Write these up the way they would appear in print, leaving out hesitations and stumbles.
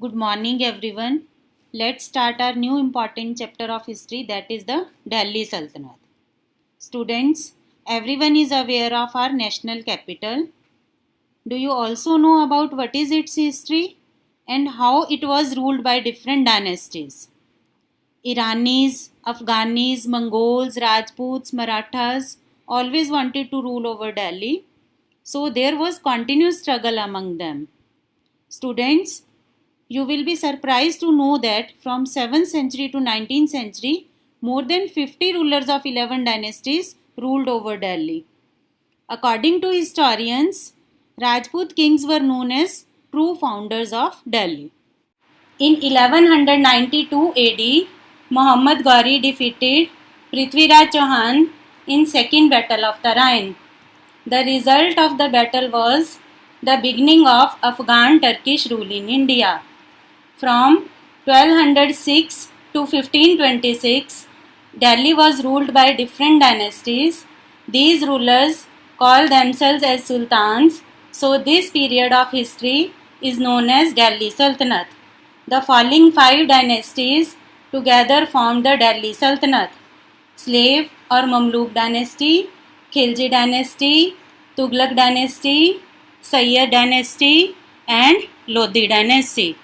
Good morning, everyone. Let's start our new important chapter of history, that is the Delhi Sultanate. Students, everyone is aware of our national capital. Do you also know about what is its history and how it was ruled by different dynasties? Iranis, Afghanis, Mongols, Rajputs, Marathas always wanted to rule over Delhi. So there was continuous struggle among them. Students, you will be surprised to know that from 7th century to 19th century, more than 50 rulers of 11 dynasties ruled over Delhi. According to historians, Rajput kings were known as true founders of Delhi. In 1192 AD, Muhammad Ghori defeated Prithviraj Chauhan in Second Battle of Tarain. The result of the battle was the beginning of Afghan-Turkish rule in India. From 1206 to 1526, Delhi was ruled by different dynasties. These rulers called themselves as sultans, so this period of history is known as Delhi Sultanate. The following 5 dynasties together formed the Delhi Sultanate: Slave or Mamluk dynasty, Khilji dynasty, Tughlaq dynasty, Sayyid dynasty, and Lodi dynasty.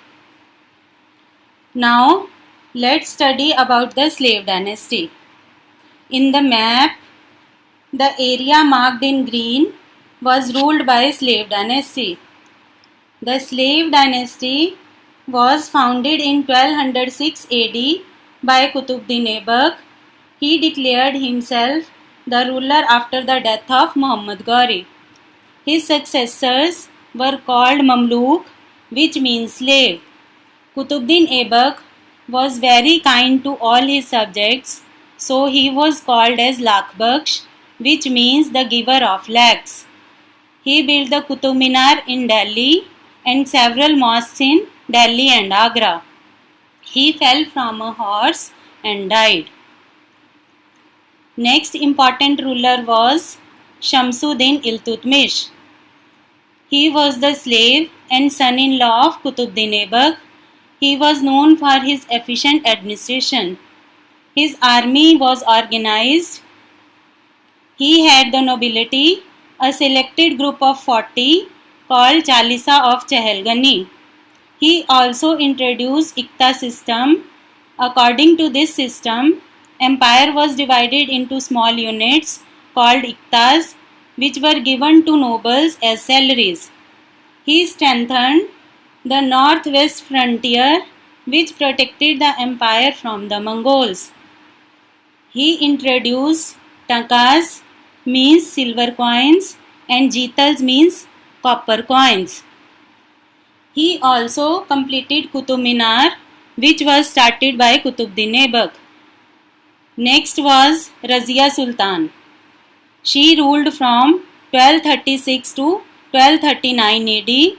Now, let's study about the slave dynasty. In the map, the area marked in green was ruled by slave dynasty. The slave dynasty was founded in 1206 AD by Qutbuddin Aibak. He declared himself the ruler after the death of Muhammad Ghori. His successors were called Mamluk, which means slave. Qutbuddin Aibak was very kind to all his subjects, so he was called as Lakh Bakhsh, which means the giver of lakhs. He built the Qutub Minar in Delhi and several mosques in Delhi and Agra. He fell from a horse and died. Next important ruler was Shamsuddin Iltutmish. He was the slave and son-in-law of Qutbuddin Aibak. He was known for his efficient administration. His army was organized. He had the nobility, a selected group of 40 called Chalisa of Chehelgani. He also introduced Ikta system. According to this system, empire was divided into small units called Iktas, which were given to nobles as salaries. He strengthened the northwest frontier, which protected the empire from the Mongols. He introduced takas, means silver coins, and jitals, means copper coins. He also completed Qutub Minar, which was started by Qutbuddin Aibak. Next was Razia Sultan. She ruled from 1236 to 1239 AD.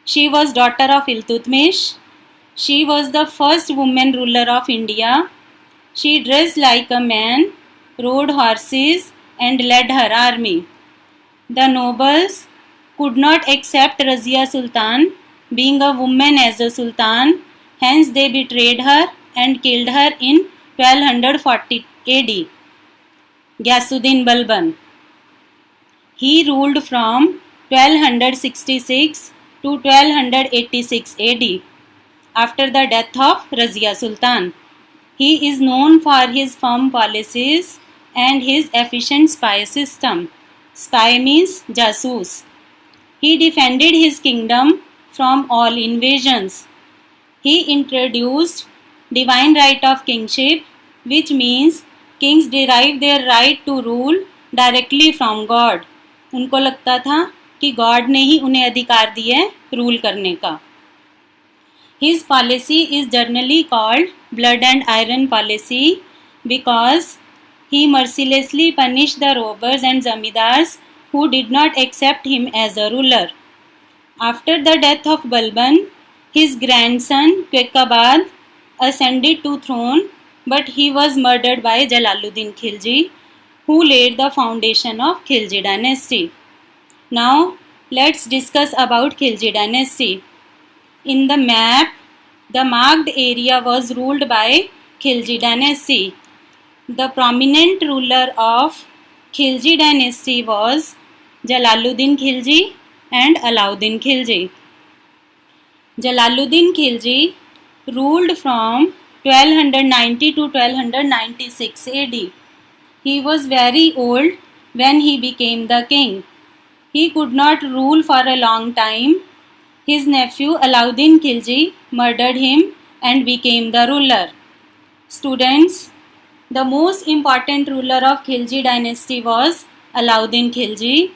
She was daughter of Iltutmish. She was the first woman ruler of India. She dressed like a man, rode horses, and led her army. The nobles could not accept Razia Sultan being a woman as a sultan, hence they betrayed her and killed her in 1240 AD. Ghiyasuddin Balban. He ruled from 1266 to 1286 AD. After the death of Razia Sultan, he is known for his firm policies and his efficient spy system. Spy means jasoos. He defended his kingdom from all invasions. He introduced divine right of kingship, which means kings derive their right to rule directly from God. उनको लगता था कि God ने ही उन्हें अधिकार दिए rule करने का. His policy is generally called blood and iron policy because he mercilessly punished the robbers and zamindars who did not accept him as a ruler. After the death of Balban, his grandson Quekabad ascended to throne, but he was murdered by Jalaluddin Khilji, who laid the foundation of Khilji dynasty. Now, let's discuss about Khilji dynasty. In the map, The marked area was ruled by Khilji dynasty. The prominent ruler of Khilji dynasty was Jalaluddin Khilji and Alauddin Khilji. Jalaluddin Khilji ruled from 1290 to 1296 AD. He was very old when he became the king. He could not rule for a long time. His nephew Alauddin Khilji murdered him and became the ruler. Students, the most important ruler of Khilji dynasty was Alauddin Khilji.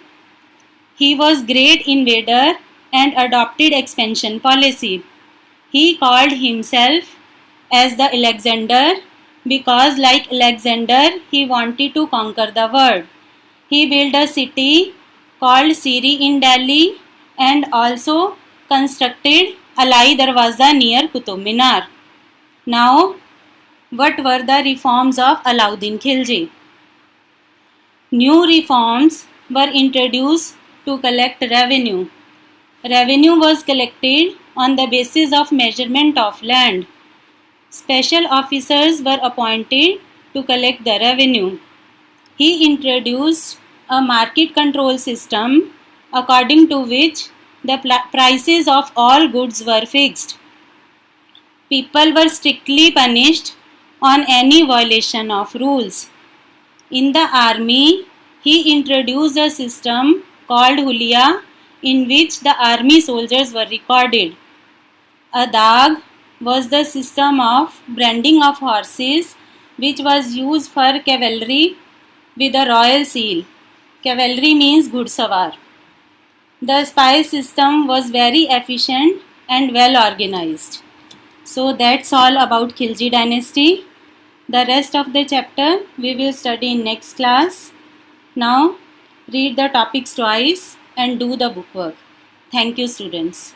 He was great invader and adopted expansion policy. He called himself as the Alexander because, like Alexander, he wanted to conquer the world. He built a city called Siri in Delhi and also constructed Alai Darwaza near Qutub Minar. Now, what were the reforms of Alauddin Khilji? New reforms were introduced to collect revenue. Revenue was collected on the basis of measurement of land. Special officers were appointed to collect the revenue. He introduced a market control system according to which the prices of all goods were fixed. People were strictly punished on any violation of rules. In the army, he introduced a system called Hulia in which the army soldiers were recorded. A dag was the system of branding of horses which was used for cavalry with a royal seal. Cavalry means ghudsavar. The spy system was very efficient and well organized. So that's all about Khilji dynasty. The rest of the chapter we will study in next class. Now read the topics twice and do the bookwork. Thank you, students.